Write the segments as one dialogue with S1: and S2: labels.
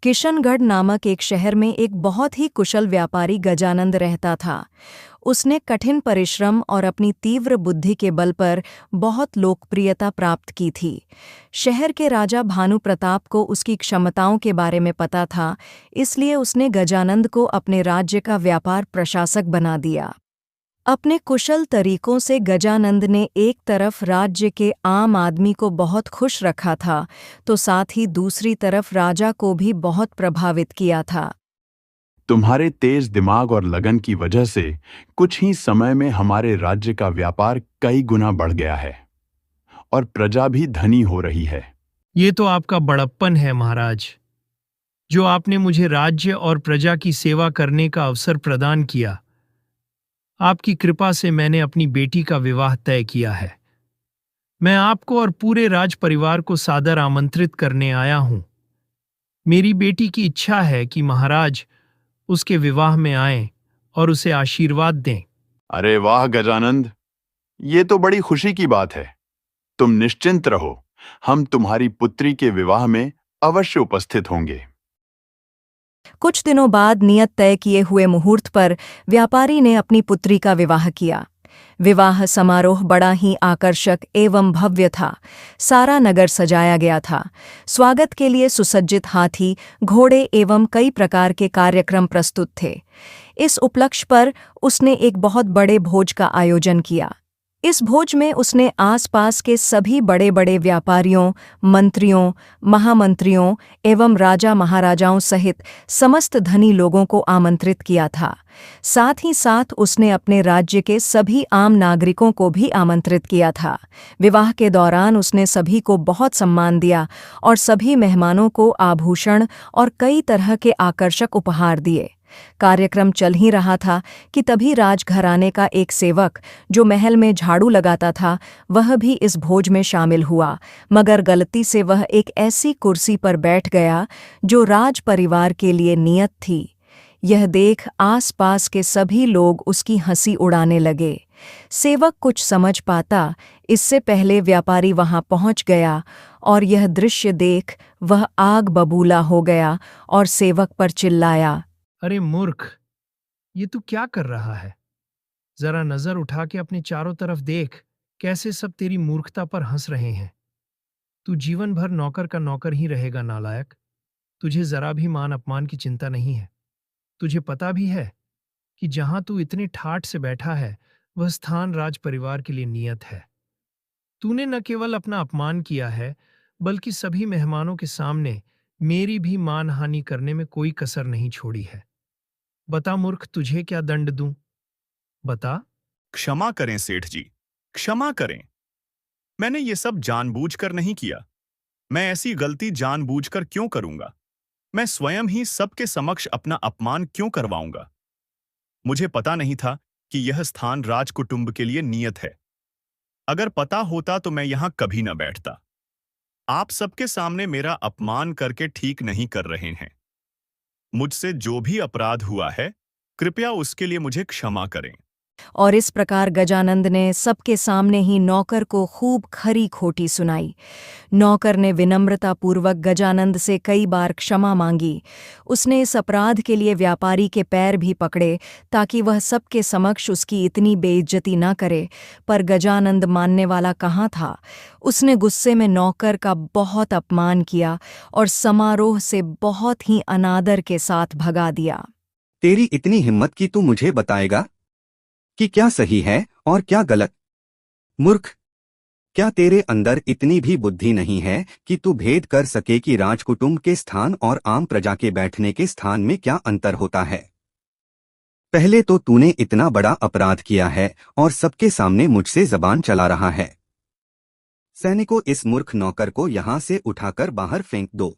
S1: किशनगढ़ नामक एक शहर में एक बहुत ही कुशल व्यापारी गजानंद रहता था। उसने कठिन परिश्रम और अपनी तीव्र बुद्धि के बल पर बहुत लोकप्रियता प्राप्त की थी। शहर के राजा भानु प्रताप को उसकी क्षमताओं के बारे में पता था, इसलिए उसने गजानंद को अपने राज्य का व्यापार प्रशासक बना दिया। अपने कुशल तरीकों से गजानंद ने एक तरफ राज्य के आम आदमी को बहुत खुश रखा था, तो साथ ही दूसरी तरफ राजा को भी बहुत प्रभावित किया था।
S2: तुम्हारे तेज दिमाग और लगन की वजह से कुछ ही समय में हमारे राज्य का व्यापार कई गुना बढ़ गया है और प्रजा भी धनी हो रही है।
S3: ये तो आपका बड़प्पन है महाराज, जो आपने मुझे राज्य और प्रजा की सेवा करने का अवसर प्रदान किया। आपकी कृपा से मैंने अपनी बेटी का विवाह तय किया है। मैं आपको और पूरे राज परिवार को सादर आमंत्रित करने आया हूं। मेरी बेटी की इच्छा है कि महाराज उसके विवाह में आएं और उसे आशीर्वाद दें।
S2: अरे वाह गजानंद, ये तो बड़ी खुशी की बात है। तुम निश्चिंत रहो, हम तुम्हारी पुत्री के विवाह में अवश्य उपस्थित होंगे।
S1: कुछ दिनों बाद नियत तय किए हुए मुहूर्त पर व्यापारी ने अपनी पुत्री का विवाह किया। विवाह समारोह बड़ा ही आकर्षक एवं भव्य था। सारा नगर सजाया गया था। स्वागत के लिए सुसज्जित हाथी, घोड़े एवं कई प्रकार के कार्यक्रम प्रस्तुत थे। इस उपलक्ष्य पर उसने एक बहुत बड़े भोज का आयोजन किया। इस भोज में उसने आसपास के सभी बड़े बड़े व्यापारियों, मंत्रियों, महामंत्रियों एवं राजा महाराजाओं सहित समस्त धनी लोगों को आमंत्रित किया था। साथ ही साथ उसने अपने राज्य के सभी आम नागरिकों को भी आमंत्रित किया था। विवाह के दौरान उसने सभी को बहुत सम्मान दिया और सभी मेहमानों को आभूषण और कई तरह के आकर्षक उपहार दिए। कार्यक्रम चल ही रहा था कि तभी राजघराने का एक सेवक, जो महल में झाड़ू लगाता था, वह भी इस भोज में शामिल हुआ, मगर गलती से वह एक ऐसी कुर्सी पर बैठ गया जो राज परिवार के लिए नियत थी। यह देख आसपास के सभी लोग उसकी हंसी उड़ाने लगे। सेवक कुछ समझ पाता इससे पहले व्यापारी वहां पहुंच गया और यह दृश्य देख वह आग बबूला हो गया और सेवक पर चिल्लाया,
S3: अरे मूर्ख, ये तू क्या कर रहा है? जरा नजर उठा के अपने चारों तरफ देख, कैसे सब तेरी मूर्खता पर हंस रहे हैं। तू जीवन भर नौकर का नौकर ही रहेगा नालायक। तुझे जरा भी मान अपमान की चिंता नहीं है। तुझे पता भी है कि जहां तू इतने ठाठ से बैठा है, वह स्थान राज परिवार के लिए नियत है। तूने न केवल अपना अपमान किया है, बल्कि सभी मेहमानों के सामने मेरी भी मानहानि करने में कोई कसर नहीं छोड़ी है। बता मूर्ख, तुझे क्या दंड दूं? बता।
S4: क्षमा करें सेठ जी, क्षमा करें। मैंने ये सब जानबूझकर नहीं किया। मैं ऐसी गलती जानबूझकर क्यों करूंगा? मैं स्वयं ही सबके समक्ष अपना अपमान क्यों करवाऊंगा? मुझे पता नहीं था कि यह स्थान राजकुटुंब के लिए नियत है। अगर पता होता तो मैं यहां कभी न बैठता। आप सबके सामने मेरा अपमान करके ठीक नहीं कर रहे हैं। मुझसे जो भी अपराध हुआ है, कृपया उसके लिए मुझे क्षमा करें।
S1: और इस प्रकार गजानंद ने सबके सामने ही नौकर को खूब खरी खोटी सुनाई। नौकर ने विनम्रतापूर्वक गजानंद से कई बार क्षमा मांगी। उसने इस अपराध के लिए व्यापारी के पैर भी पकड़े ताकि वह सबके समक्ष उसकी इतनी बेइज्जती न करे, पर गजानंद मानने वाला कहाँ था। उसने गुस्से में नौकर का बहुत अपमान किया और समारोह से बहुत ही अनादर के साथ भगा दिया।
S5: तेरी इतनी हिम्मत कि तू मुझे बताएगा कि क्या सही है और क्या गलत? मूर्ख, क्या तेरे अंदर इतनी भी बुद्धि नहीं है कि तू भेद कर सके कि राजकुटुंब के स्थान और आम प्रजा के बैठने के स्थान में क्या अंतर होता है? पहले तो तूने इतना बड़ा अपराध किया है और सबके सामने मुझसे जबान चला रहा है। सैनिकों, इस मूर्ख नौकर को यहाँ से उठाकर बाहर फेंक दो।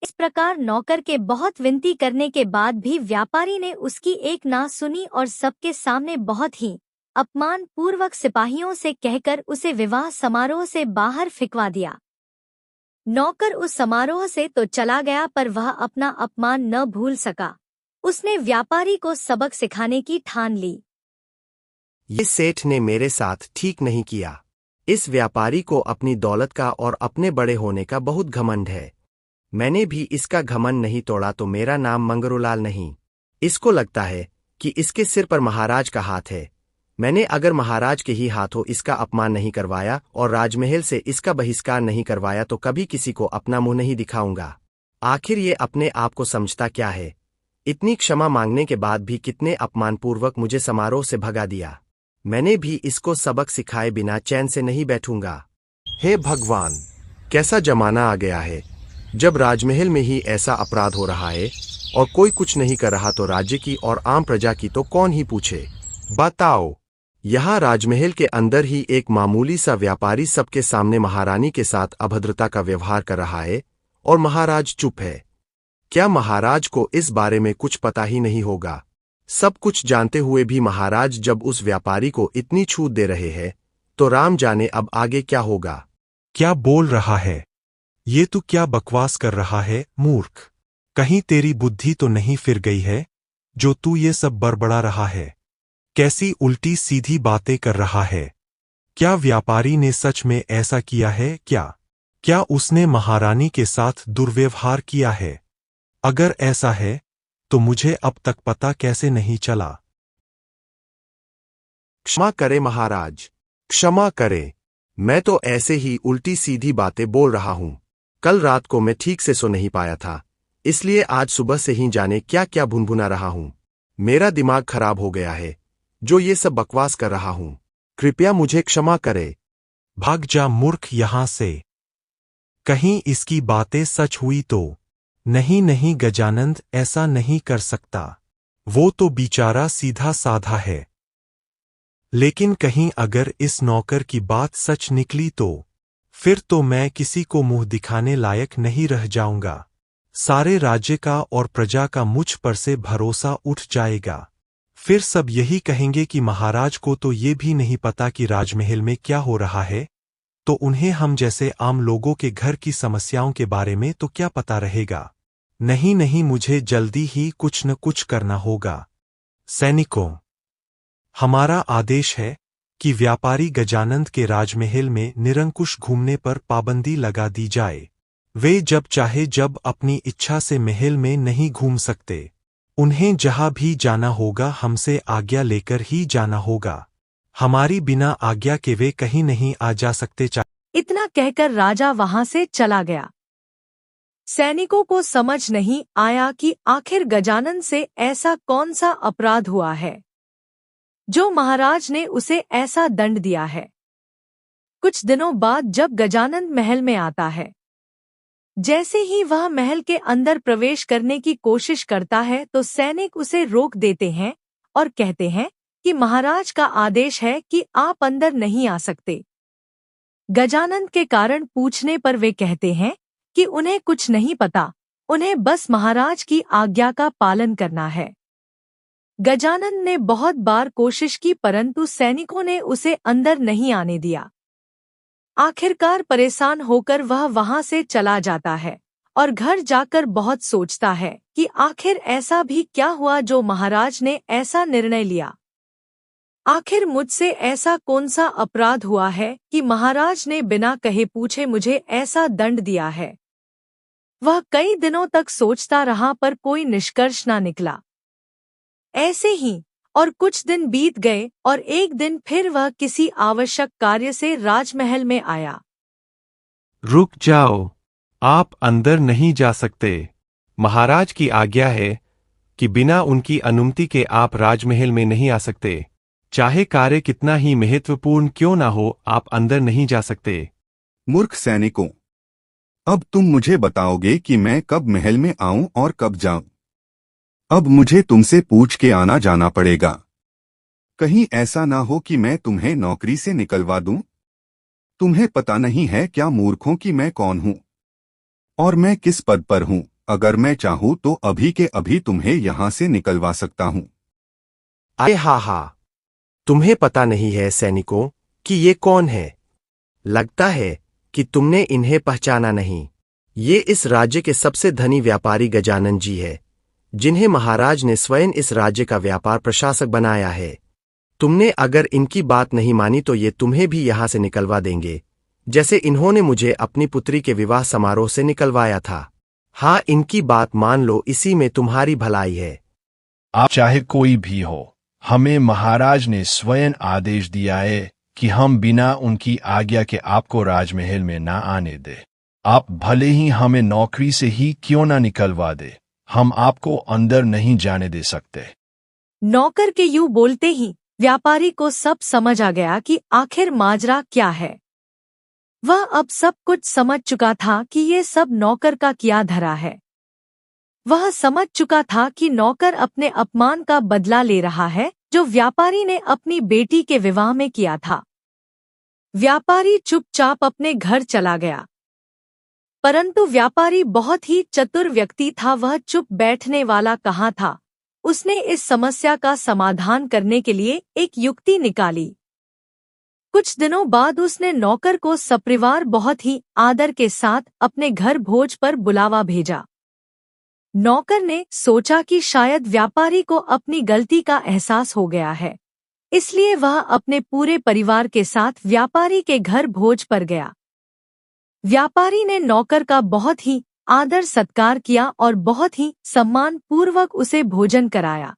S6: इस प्रकार नौकर के बहुत विनती करने के बाद भी व्यापारी ने उसकी एक ना सुनी और सबके सामने बहुत ही अपमान पूर्वक सिपाहियों से कहकर उसे विवाह समारोह से बाहर फिकवा दिया। नौकर उस समारोह से तो चला गया, पर वह अपना अपमान न भूल सका। उसने व्यापारी को सबक सिखाने की ठान ली।
S7: ये सेठ ने मेरे साथ ठीक नहीं किया। इस व्यापारी को अपनी दौलत का और अपने बड़े होने का बहुत घमंड है। मैंने भी इसका घमंड नहीं तोड़ा तो मेरा नाम मंगरूलाल नहीं। इसको लगता है कि इसके सिर पर महाराज का हाथ है। मैंने अगर महाराज के ही हाथों इसका अपमान नहीं करवाया और राजमहल से इसका बहिष्कार नहीं करवाया तो कभी किसी को अपना मुंह नहीं दिखाऊंगा। आखिर ये अपने आप को समझता क्या है? इतनी क्षमा मांगने के बाद भी कितने अपमानपूर्वक मुझे समारोह से भगा दिया। मैंने भी इसको सबक सिखाए बिना चैन से नहीं बैठूंगा। हे भगवान, कैसा जमाना आ गया है जब राजमहल में ही ऐसा अपराध हो रहा है और कोई कुछ नहीं कर रहा तो राज्य की और आम प्रजा की तो कौन ही पूछे। बताओ, यहाँ राजमहल के अंदर ही एक मामूली सा व्यापारी सबके सामने महारानी के साथ अभद्रता का व्यवहार कर रहा है और महाराज चुप है। क्या महाराज को इस बारे में कुछ पता ही नहीं होगा? सब कुछ जानते हुए भी महाराज जब उस व्यापारी को इतनी छूट दे रहे हैं तो राम जाने अब आगे क्या होगा।
S8: क्या बोल रहा है? ये तू क्या बकवास कर रहा है मूर्ख? कहीं तेरी बुद्धि तो नहीं फिर गई है जो तू ये सब बड़बड़ा रहा है? कैसी उल्टी सीधी बातें कर रहा है? क्या व्यापारी ने सच में ऐसा किया है क्या उसने महारानी के साथ दुर्व्यवहार किया है? अगर ऐसा है तो मुझे अब तक पता कैसे नहीं चला?
S7: क्षमा करे महाराज, क्षमा करे। मैं तो ऐसे ही उल्टी सीधी बातें बोल रहा हूं। कल रात को मैं ठीक से सो नहीं पाया था, इसलिए आज सुबह से ही जाने क्या क्या भुनभुना रहा हूं। मेरा दिमाग खराब हो गया है जो ये सब बकवास कर रहा हूं। कृपया मुझे क्षमा करे।
S8: भाग जा मूर्ख यहां से। कहीं इसकी बातें सच हुई तो? नहीं गजानंद ऐसा नहीं कर सकता। वो तो बेचारा सीधा साधा है। लेकिन कहीं अगर इस नौकर की बात सच निकली तो फिर तो मैं किसी को मुंह दिखाने लायक नहीं रह जाऊंगा। सारे राज्य का और प्रजा का मुझ पर से भरोसा उठ जाएगा। फिर सब यही कहेंगे कि महाराज को तो ये भी नहीं पता कि राजमहल में क्या हो रहा है, तो उन्हें हम जैसे आम लोगों के घर की समस्याओं के बारे में तो क्या पता रहेगा। नहीं मुझे जल्दी ही कुछ न कुछ करना होगा। सैनिकों, हमारा आदेश है कि व्यापारी गजानंद के राजमहल में निरंकुश घूमने पर पाबंदी लगा दी जाए। वे जब चाहे जब अपनी इच्छा से महल में नहीं घूम सकते। उन्हें जहां भी जाना होगा हमसे आज्ञा लेकर ही जाना होगा। हमारी बिना आज्ञा के वे कहीं नहीं आ जा सकते।
S1: इतना कहकर राजा वहां से चला गया। सैनिकों को समझ नहीं आया कि आखिर गजानन से ऐसा कौन सा अपराध हुआ है जो महाराज ने उसे ऐसा दंड दिया है। कुछ दिनों बाद जब गजानन महल में आता है, जैसे ही वह महल के अंदर प्रवेश करने की कोशिश करता है तो सैनिक उसे रोक देते हैं और कहते हैं कि महाराज का आदेश है कि आप अंदर नहीं आ सकते। गजानन के कारण पूछने पर वे कहते हैं कि उन्हें कुछ नहीं पता, उन्हें बस महाराज की आज्ञा का पालन करना है। गजानन ने बहुत बार कोशिश की परंतु सैनिकों ने उसे अंदर नहीं आने दिया। आखिरकार परेशान होकर वह वहां से चला जाता है और घर जाकर बहुत सोचता है कि आखिर ऐसा भी क्या हुआ जो महाराज ने ऐसा निर्णय लिया। आखिर मुझसे ऐसा कौन सा अपराध हुआ है कि महाराज ने बिना कहे पूछे मुझे ऐसा दंड दिया है। वह कई दिनों तक सोचता रहा पर कोई निष्कर्ष न निकला। ऐसे ही और कुछ दिन बीत गए और एक दिन फिर वह किसी आवश्यक कार्य से राजमहल में आया।
S8: रुक जाओ, आप अंदर नहीं जा सकते। महाराज की आज्ञा है कि बिना उनकी अनुमति के आप राजमहल में नहीं आ सकते। चाहे कार्य कितना ही महत्वपूर्ण क्यों ना हो, आप अंदर नहीं जा सकते।
S5: मूर्ख सैनिकों, अब तुम मुझे बताओगे कि मैं कब महल में आऊं और कब जाऊं। अब मुझे तुमसे पूछ के आना जाना पड़ेगा। कहीं ऐसा ना हो कि मैं तुम्हें नौकरी से निकलवा दूं। तुम्हें पता नहीं है क्या मूर्खों कि मैं कौन हूं और मैं किस पद पर हूं। अगर मैं चाहूं तो अभी के अभी तुम्हें यहां से निकलवा सकता हूं।
S7: अरे हा, तुम्हें पता नहीं है सैनिकों कि ये कौन है। लगता है कि तुमने इन्हें पहचाना नहीं। ये इस राज्य के सबसे धनी व्यापारी गजानन जी है, जिन्हें महाराज ने स्वयं इस राज्य का व्यापार प्रशासक बनाया है। तुमने अगर इनकी बात नहीं मानी तो ये तुम्हें भी यहां से निकलवा देंगे, जैसे इन्होंने मुझे अपनी पुत्री के विवाह समारोह से निकलवाया था। हाँ, इनकी बात मान लो, इसी में तुम्हारी भलाई है।
S9: आप चाहे कोई भी हो, हमें महाराज ने स्वयं आदेश दिया है कि हम बिना उनकी आज्ञा के आपको राजमहल में ना आने दे। आप भले ही हमें नौकरी से ही क्यों ना निकलवा दे, हम आपको अंदर नहीं जाने दे सकते।
S1: नौकर के यूं बोलते ही व्यापारी को सब समझ आ गया कि आखिर माजरा क्या है। वह अब सब कुछ समझ चुका था कि ये सब नौकर का किया धरा है। वह समझ चुका था कि नौकर अपने अपमान का बदला ले रहा है जो व्यापारी ने अपनी बेटी के विवाह में किया था। व्यापारी चुपचाप अपने घर चला गया। परंतु व्यापारी बहुत ही चतुर व्यक्ति था। वह चुप बैठने वाला कहाँ था। उसने इस समस्या का समाधान करने के लिए एक युक्ति निकाली। कुछ दिनों बाद उसने नौकर को सपरिवार बहुत ही आदर के साथ अपने घर भोज पर बुलावा भेजा। नौकर ने सोचा कि शायद व्यापारी को अपनी गलती का एहसास हो गया है, इसलिए वह अपने पूरे परिवार के साथ व्यापारी के घर भोज पर गया। व्यापारी ने नौकर का बहुत ही आदर सत्कार किया और बहुत ही सम्मान पूर्वक उसे भोजन कराया।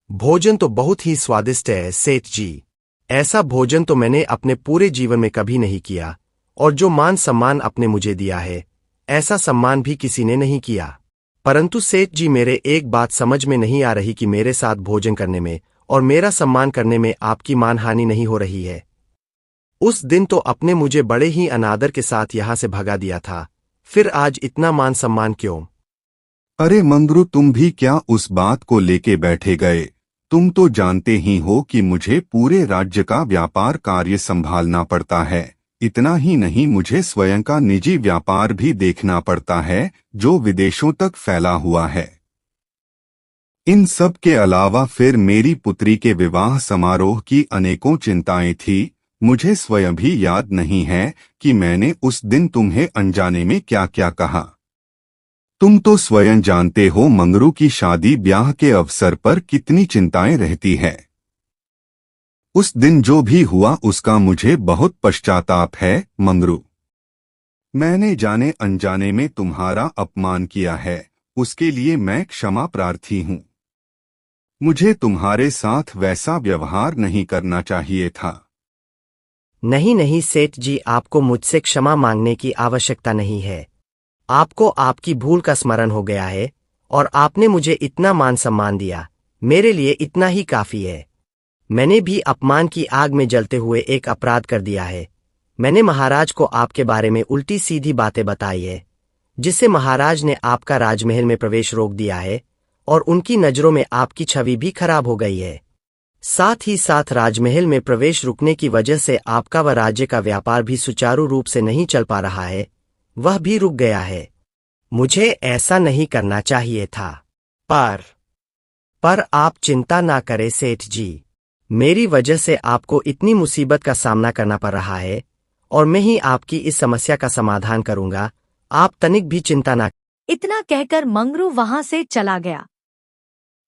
S7: भोजन तो बहुत ही स्वादिष्ट है सेठ जी। ऐसा भोजन तो मैंने अपने पूरे जीवन में कभी नहीं किया, और जो मान सम्मान आपने मुझे दिया है, ऐसा सम्मान भी किसी ने नहीं किया। परंतु सेठ जी, मेरे एक बात समझ में नहीं आ रही कि मेरे साथ भोजन करने में और मेरा सम्मान करने में आपकी मानहानि नहीं हो रही है। उस दिन तो आपने मुझे बड़े ही अनादर के साथ यहाँ से भगा दिया था, फिर आज इतना मान सम्मान क्यों?
S5: अरे मंगरू, तुम भी क्या उस बात को लेके बैठे गए? तुम तो जानते ही हो कि मुझे पूरे राज्य का व्यापार कार्य संभालना पड़ता है। इतना ही नहीं, मुझे स्वयं का निजी व्यापार भी देखना पड़ता है जो विदेशों तक फैला हुआ है। इन सब के अलावा फिर मेरी पुत्री के विवाह समारोह की अनेकों चिंताएं थी। मुझे स्वयं भी याद नहीं है कि मैंने उस दिन तुम्हें अनजाने में क्या क्या कहा। तुम तो स्वयं जानते हो मंगरू की शादी ब्याह के अवसर पर कितनी चिंताएं रहती है। उस दिन जो भी हुआ उसका मुझे बहुत पश्चाताप है मंगरू। मैंने जाने अनजाने में तुम्हारा अपमान किया है, उसके लिए मैं क्षमा प्रार्थी हूँ। मुझे तुम्हारे साथ वैसा व्यवहार नहीं करना चाहिए था।
S7: नहीं नहीं सेठ जी, आपको मुझसे क्षमा मांगने की आवश्यकता नहीं है। आपको आपकी भूल का स्मरण हो गया है और आपने मुझे इतना मान सम्मान दिया, मेरे लिए इतना ही काफी है। मैंने भी अपमान की आग में जलते हुए एक अपराध कर दिया है। मैंने महाराज को आपके बारे में उल्टी सीधी बातें बताई है, जिससे महाराज ने आपका राजमहल में प्रवेश रोक दिया है और उनकी नजरों में आपकी छवि भी खराब हो गई है। साथ ही साथ राजमहल में प्रवेश रुकने की वजह से आपका व राज्य का व्यापार भी सुचारू रूप से नहीं चल पा रहा है, वह भी रुक गया है। मुझे ऐसा नहीं करना चाहिए था, पर आप चिंता ना करें सेठ जी। मेरी वजह से आपको इतनी मुसीबत का सामना करना पड़ रहा है और मैं ही आपकी इस समस्या का समाधान करूंगा, आप तनिक भी चिंता ना।
S1: इतना कहकर मंगरू वहां से चला गया।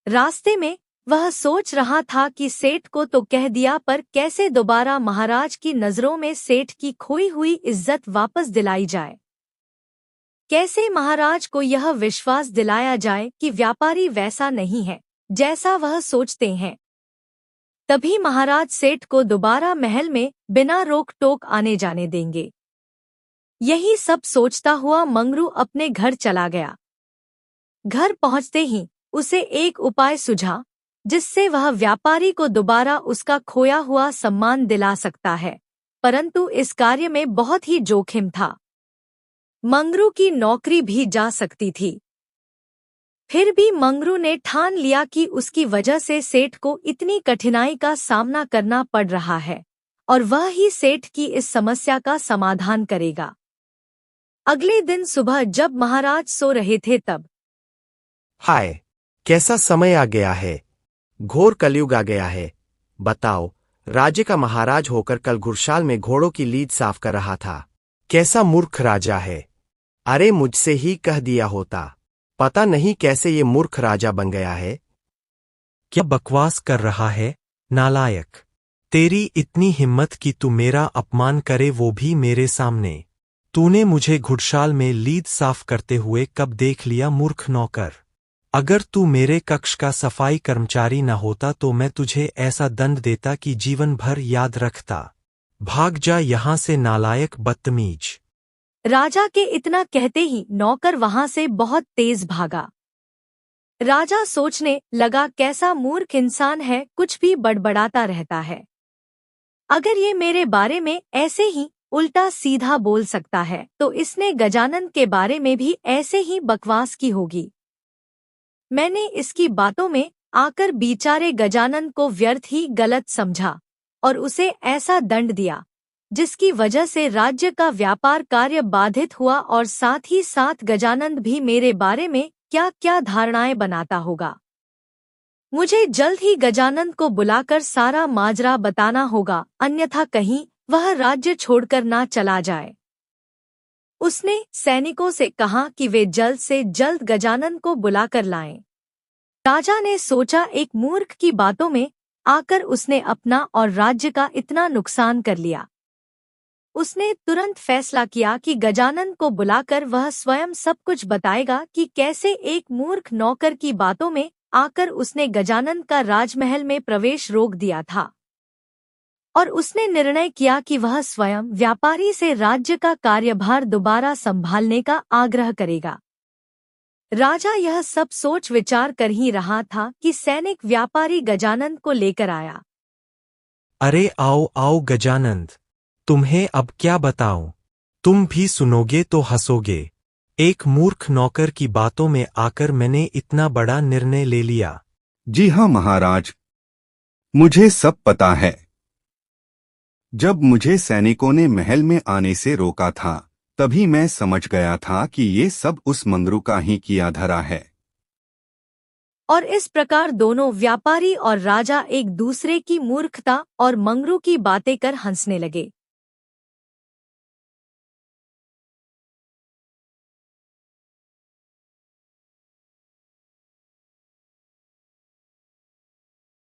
S1: रास्ते में वह सोच रहा था कि सेठ को तो कह दिया, पर कैसे दोबारा महाराज की नजरों में सेठ की खोई हुई इज्जत वापस दिलाई जाए। कैसे महाराज को यह विश्वास दिलाया जाए कि व्यापारी वैसा नहीं है जैसा वह सोचते हैं। तभी महाराज सेठ को दोबारा महल में बिना रोक टोक आने जाने देंगे। यही सब सोचता हुआ मंगरू अपने घर चला गया। घर पहुंचते ही उसे एक उपाय सूझा जिससे वह व्यापारी को दोबारा उसका खोया हुआ सम्मान दिला सकता है, परंतु इस कार्य में बहुत ही जोखिम था। मंगरू की नौकरी भी जा सकती थी। फिर भी मंगरू ने ठान लिया कि उसकी वजह से सेठ को इतनी कठिनाई का सामना करना पड़ रहा है और वह ही सेठ की इस समस्या का समाधान करेगा। अगले दिन सुबह जब महाराज सो रहे थे तब
S7: हाय, कैसा समय आ गया है, घोर कलयुग आ गया है। बताओ, राज्य का महाराज होकर कल घुड़शाल में घोड़ों की लीद साफ कर रहा था। कैसा मूर्ख राजा है। अरे मुझसे ही कह दिया होता, पता नहीं कैसे ये मूर्ख राजा बन गया है।
S8: क्या बकवास कर रहा है नालायक। तेरी इतनी हिम्मत कि तू मेरा अपमान करे, वो भी मेरे सामने। तूने मुझे घुड़शाल में लीद साफ करते हुए कब देख लिया मूर्ख नौकर। अगर तू मेरे कक्ष का सफाई कर्मचारी न होता तो मैं तुझे ऐसा दंड देता कि जीवन भर याद रखता। भाग जा यहाँ से नालायक बदतमीज।
S6: राजा के इतना कहते ही नौकर वहां से बहुत तेज भागा। राजा सोचने लगा, कैसा मूर्ख इंसान है, कुछ भी बड़बड़ाता रहता है। अगर ये मेरे बारे में ऐसे ही उल्टा सीधा बोल सकता है तो इसने गजानन के बारे में भी ऐसे ही बकवास की होगी। मैंने इसकी बातों में आकर बेचारे गजानन को व्यर्थ ही गलत समझा और उसे ऐसा दंड दिया जिसकी वजह से राज्य का व्यापार कार्य बाधित हुआ और साथ ही साथ गजानन भी मेरे बारे में क्या क्या धारणाएं बनाता होगा। मुझे जल्द ही गजानन को बुलाकर सारा माजरा बताना होगा, अन्यथा कहीं वह राज्य छोड़कर ना चला जाए। उसने सैनिकों से कहा कि वे जल्द से जल्द गजानन को बुलाकर लाएं। राजा ने सोचा, एक मूर्ख की बातों में आकर उसने अपना और राज्य का इतना नुकसान कर लिया। उसने तुरंत फैसला किया कि गजानन को बुलाकर वह स्वयं सब कुछ बताएगा कि कैसे एक मूर्ख नौकर की बातों में आकर उसने गजानन का राजमहल में प्रवेश रोक दिया था। और उसने निर्णय किया कि वह स्वयं व्यापारी से राज्य का कार्यभार दोबारा संभालने का आग्रह करेगा। राजा यह सब सोच विचार कर ही रहा था कि सैनिक व्यापारी गजानन को लेकर आया।
S8: अरे आओ आओ गजानंद, तुम्हें अब क्या बताऊं, तुम भी सुनोगे तो हंसोगे। एक मूर्ख नौकर की बातों में आकर मैंने इतना बड़ा निर्णय ले लिया।
S5: जी हाँ महाराज, मुझे सब पता है। जब मुझे सैनिकों ने महल में आने से रोका था तभी मैं समझ गया था कि ये सब उस मंगरू का ही किया धरा है।
S6: और इस प्रकार दोनों व्यापारी और राजा एक दूसरे की मूर्खता और मंगरू की बातें कर हंसने लगे।